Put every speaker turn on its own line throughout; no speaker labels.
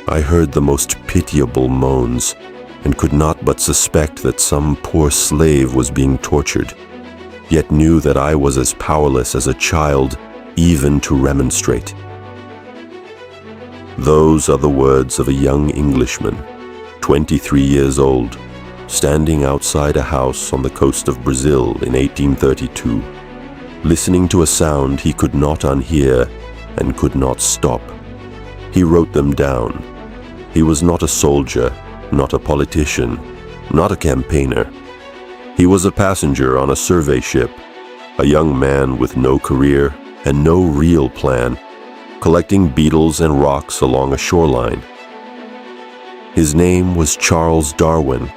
I heard the most pitiable moans, and could not but suspect that some poor slave was being tortured, yet knew that I was as powerless as a child even to remonstrate. Those are the words of a young Englishman, 23 years old, standing outside a house on the coast of Brazil in 1832, listening to a sound he could not unhear and could not stop. He wrote them down. He was not a soldier, not a politician, not a campaigner. He was a passenger on a survey ship, a young man with no career and no real plan, collecting beetles and rocks along a shoreline. His name was Charles Darwin,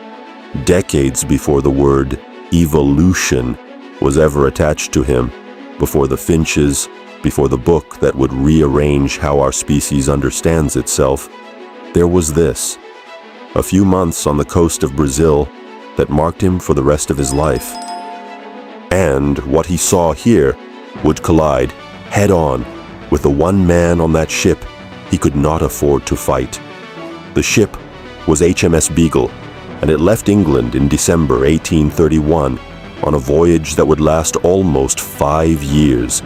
decades before the word evolution was ever attached to him, before the finches, before the book that would rearrange how our species understands itself. There was this, a few months on the coast of Brazil that marked him for the rest of his life. And what he saw here would collide head-on with the one man on that ship he could not afford to fight. The ship was HMS Beagle, and it left England in December 1831 on a voyage that would last almost 5 years.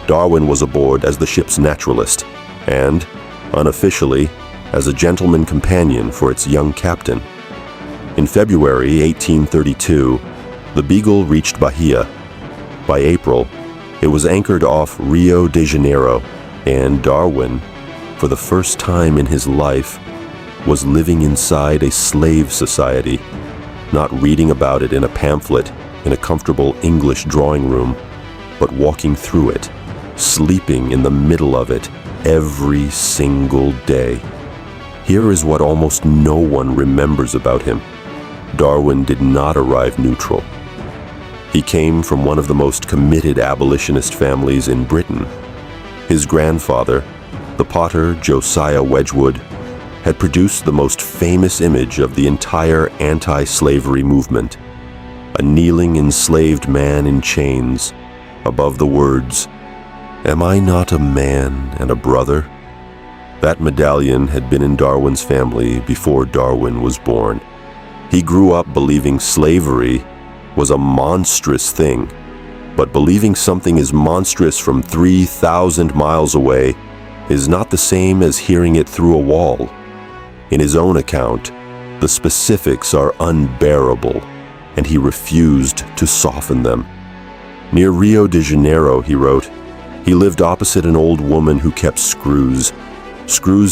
Darwin was aboard as the ship's naturalist, and, unofficially, as a gentleman companion for its young captain. In February 1832, the Beagle reached Bahia. By April, it was anchored off Rio de Janeiro, and Darwin, for the first time in his life, was living inside a slave society, not reading about it in a pamphlet in a comfortable English drawing room, but walking through it, sleeping in the middle of it every single day. Here is what almost no one remembers about him. Darwin did not arrive neutral. He came from one of the most committed abolitionist families in Britain. His grandfather, the potter Josiah Wedgwood, had produced the most famous image of the entire anti-slavery movement, a kneeling enslaved man in chains, above the words, "Am I not a man and a brother?" That medallion had been in Darwin's family before Darwin was born. He grew up believing slavery was a monstrous thing, but believing something is monstrous from 3,000 miles away is not the same as hearing it through a wall. In his own account, the specifics are unbearable, and he refused to soften them. Near Rio de Janeiro, he wrote, he lived opposite an old woman who kept screws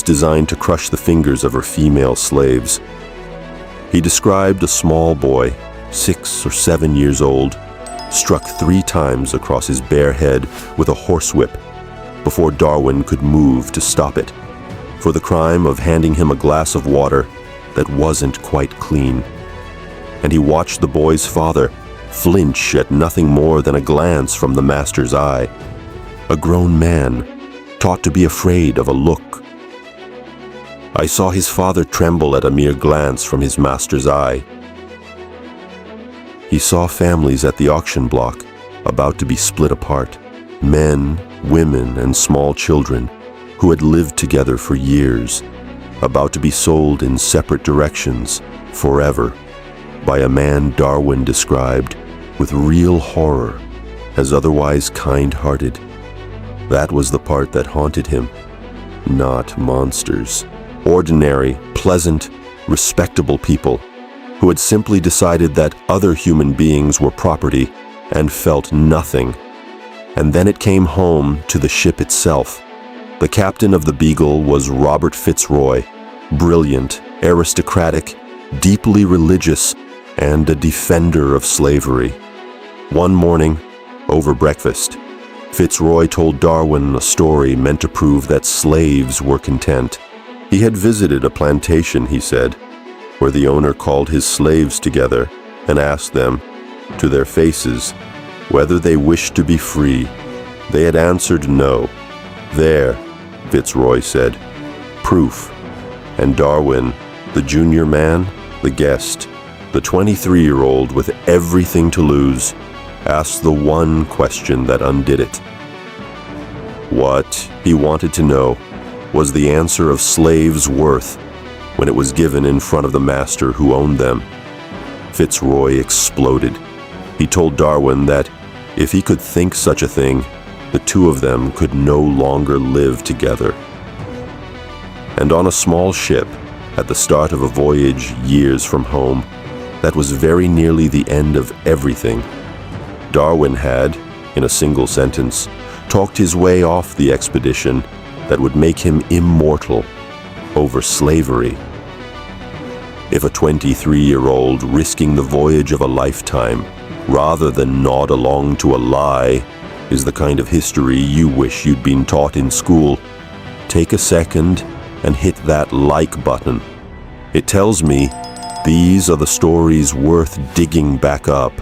designed to crush the fingers of her female slaves. He described a small boy, 6 or 7 years old, struck 3 times across his bare head with a horsewhip before Darwin could move to stop it, for the crime of handing him a glass of water that wasn't quite clean. And he watched the boy's father flinch at nothing more than a glance from the master's eye, a grown man taught to be afraid of a look. I saw his father tremble at a mere glance from his master's eye. He saw families at the auction block about to be split apart, men, women, and small children who had lived together for years, about to be sold in separate directions forever by a man Darwin described with real horror as otherwise kind-hearted. That was the part that haunted him, not monsters. Ordinary, pleasant, respectable people who had simply decided that other human beings were property and felt nothing. And then it came home to the ship itself. The captain of the Beagle was Robert FitzRoy, brilliant, aristocratic, deeply religious, and a defender of slavery. One morning, over breakfast, FitzRoy told Darwin a story meant to prove that slaves were content. He had visited a plantation, he said, where the owner called his slaves together and asked them, to their faces, whether they wished to be free. They had answered no. There, FitzRoy said, proof. And Darwin, the junior man, the guest, the 23-year-old with everything to lose, asked the one question that undid it. What, he wanted to know, was the answer of slaves' worth when it was given in front of the master who owned them. FitzRoy exploded. He told Darwin that if he could think such a thing, the two of them could no longer live together. And on a small ship, at the start of a voyage years from home, that was very nearly the end of everything, Darwin had, in a single sentence, talked his way off the expedition that would make him immortal over slavery. If a 23-year-old risking the voyage of a lifetime rather than nod along to a lie is the kind of history you wish you'd been taught in school, take a second and hit that like button. It tells me these are the stories worth digging back up.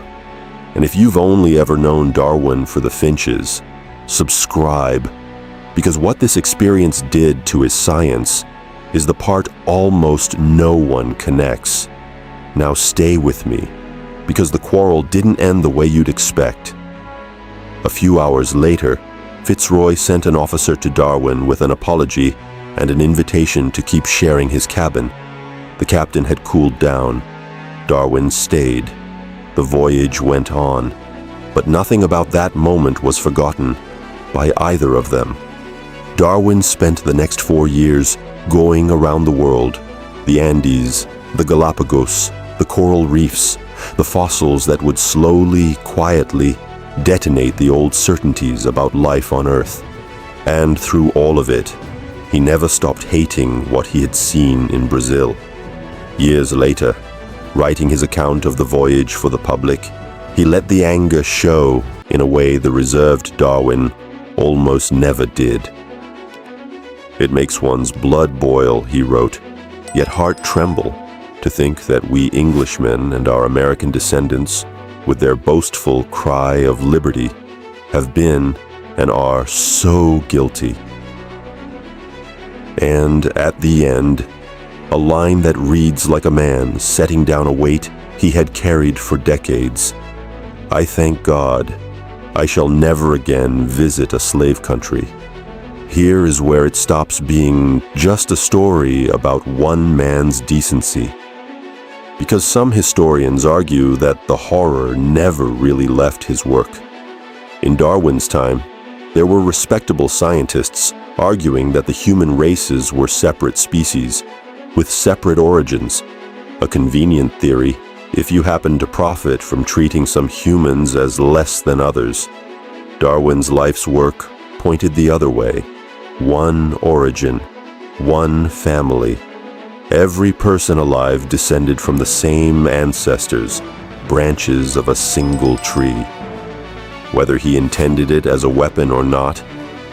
And if you've only ever known Darwin for the finches, subscribe, because what this experience did to his science is the part almost no one connects. Now stay with me, because the quarrel didn't end the way you'd expect. A few hours later, FitzRoy sent an officer to Darwin with an apology and an invitation to keep sharing his cabin. The captain had cooled down. Darwin stayed. The voyage went on, but nothing about that moment was forgotten by either of them. Darwin spent the next 4 years going around the world, the Andes, the Galapagos, the coral reefs, the fossils that would slowly, quietly detonate the old certainties about life on Earth. And through all of it, he never stopped hating what he had seen in Brazil. Years later, writing his account of the voyage for the public, he let the anger show in a way the reserved Darwin almost never did. It makes one's blood boil, he wrote, yet heart tremble to think that we Englishmen and our American descendants, with their boastful cry of liberty, have been and are so guilty. And at the end, a line that reads like a man setting down a weight he had carried for decades. I thank God I shall never again visit a slave country. Here is where it stops being just a story about one man's decency. Because some historians argue that the horror never really left his work. In Darwin's time, there were respectable scientists arguing that the human races were separate species, with separate origins, a convenient theory if you happen to profit from treating some humans as less than others. Darwin's life's work pointed the other way. One origin, one family. Every person alive descended from the same ancestors, branches of a single tree. Whether he intended it as a weapon or not,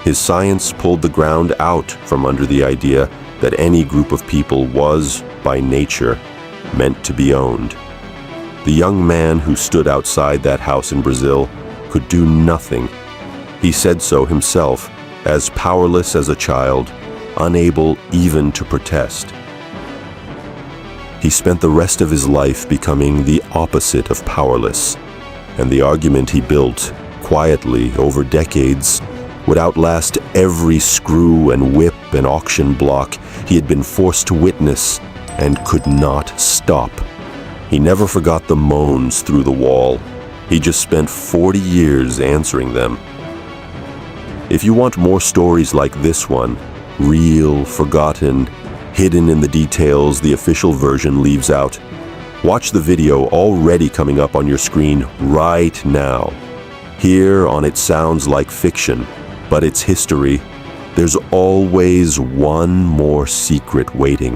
his science pulled the ground out from under the idea that any group of people was, by nature, meant to be owned. The young man who stood outside that house in Brazil could do nothing. He said so himself, as powerless as a child, unable even to protest. He spent the rest of his life becoming the opposite of powerless, and the argument he built, quietly over decades, would outlast every screw and whip and auction block he had been forced to witness and could not stop. He never forgot the moans through the wall. He just spent 40 years answering them. If you want more stories like this one, real, forgotten, hidden in the details the official version leaves out, watch the video already coming up on your screen right now. Here on It Sounds Like Fiction, but it's history, there's always one more secret waiting.